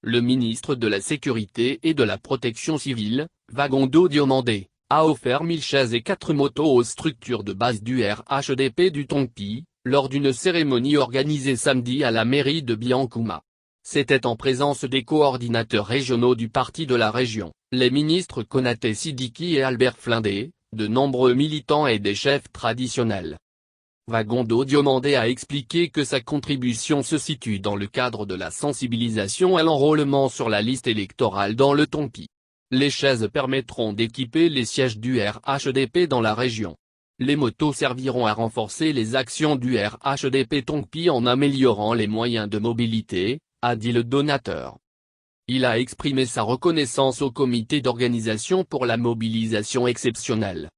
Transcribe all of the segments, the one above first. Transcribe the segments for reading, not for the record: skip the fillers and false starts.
le ministre de la Sécurité et de la Protection civile, Vagondo Diomandé, a offert 1000 chaises et 4 motos aux structures de base du RHDP du Tongpi, lors d'une cérémonie organisée samedi à la mairie de Biancouma. C'était en présence des coordinateurs régionaux du parti de la région, les ministres Konaté Sidiki et Albert Flindé, de nombreux militants et des chefs traditionnels. Vagondo Diomandé a expliqué que sa contribution se situe dans le cadre de la sensibilisation à l'enrôlement sur la liste électorale dans le Tongpi. Les chaises permettront d'équiper les sièges du RHDP dans la région. Les motos serviront à renforcer les actions du RHDP Tongpi en améliorant les moyens de mobilité, a dit le donateur. Il a exprimé sa reconnaissance au comité d'organisation pour la mobilisation exceptionnelle.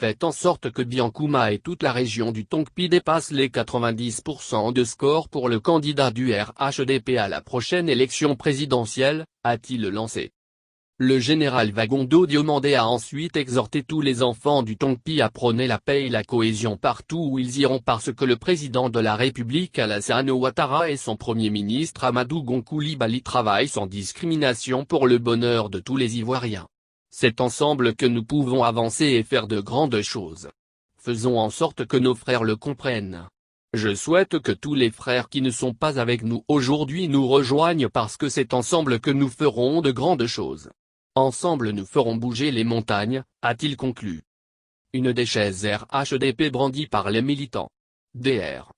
Faites en sorte que Biancouma et toute la région du Tongpi dépassent les 90% de score pour le candidat du RHDP à la prochaine élection présidentielle, a-t-il lancé. Le général Vagondo Diomandé a ensuite exhorté tous les enfants du Tongpi à prôner la paix et la cohésion partout où ils iront parce que le président de la République Alassane Ouattara et son premier ministre Amadou Gon Coulibaly travaillent sans discrimination pour le bonheur de tous les Ivoiriens. C'est ensemble que nous pouvons avancer et faire de grandes choses. Faisons en sorte que nos frères le comprennent. Je souhaite que tous les frères qui ne sont pas avec nous aujourd'hui nous rejoignent parce que c'est ensemble que nous ferons de grandes choses. Ensemble nous ferons bouger les montagnes, a-t-il conclu. Une des chaises RHDP brandie par les militants. Dr.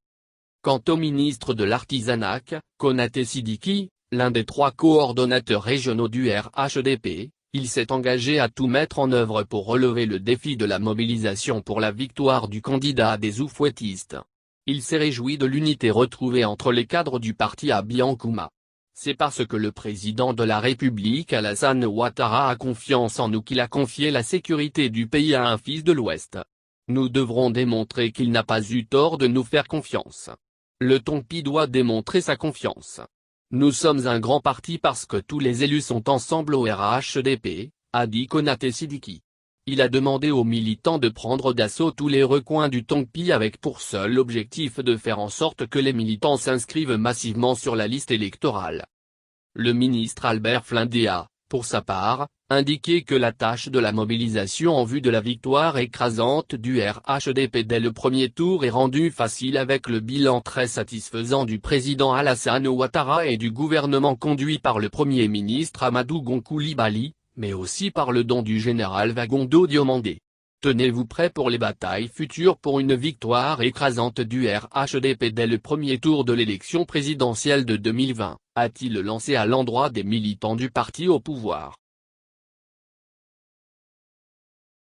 Quant au ministre de l'Artisanat, Konaté Sidiki, l'un des 3 coordonnateurs régionaux du RHDP, il s'est engagé à tout mettre en œuvre pour relever le défi de la mobilisation pour la victoire du candidat des Oufouettistes. Il s'est réjoui de l'unité retrouvée entre les cadres du parti à Biancouma. C'est parce que le président de la République Alassane Ouattara a confiance en nous qu'il a confié la sécurité du pays à un fils de l'Ouest. Nous devrons démontrer qu'il n'a pas eu tort de nous faire confiance. Le Tongpi doit démontrer sa confiance. Nous sommes un grand parti parce que tous les élus sont ensemble au RHDP, a dit Konaté Sidiki. Il a demandé aux militants de prendre d'assaut tous les recoins du Tongpi avec pour seul objectif de faire en sorte que les militants s'inscrivent massivement sur la liste électorale. Le ministre Albert Flindé a, pour sa part, indiqué que la tâche de la mobilisation en vue de la victoire écrasante du RHDP dès le premier tour est rendue facile avec le bilan très satisfaisant du président Alassane Ouattara et du gouvernement conduit par le Premier ministre Amadou Gon Coulibaly, mais aussi par le don du général Vagondo Diomandé. Tenez-vous prêts pour les batailles futures pour une victoire écrasante du RHDP dès le premier tour de l'élection présidentielle de 2020, a-t-il lancé à l'endroit des militants du parti au pouvoir.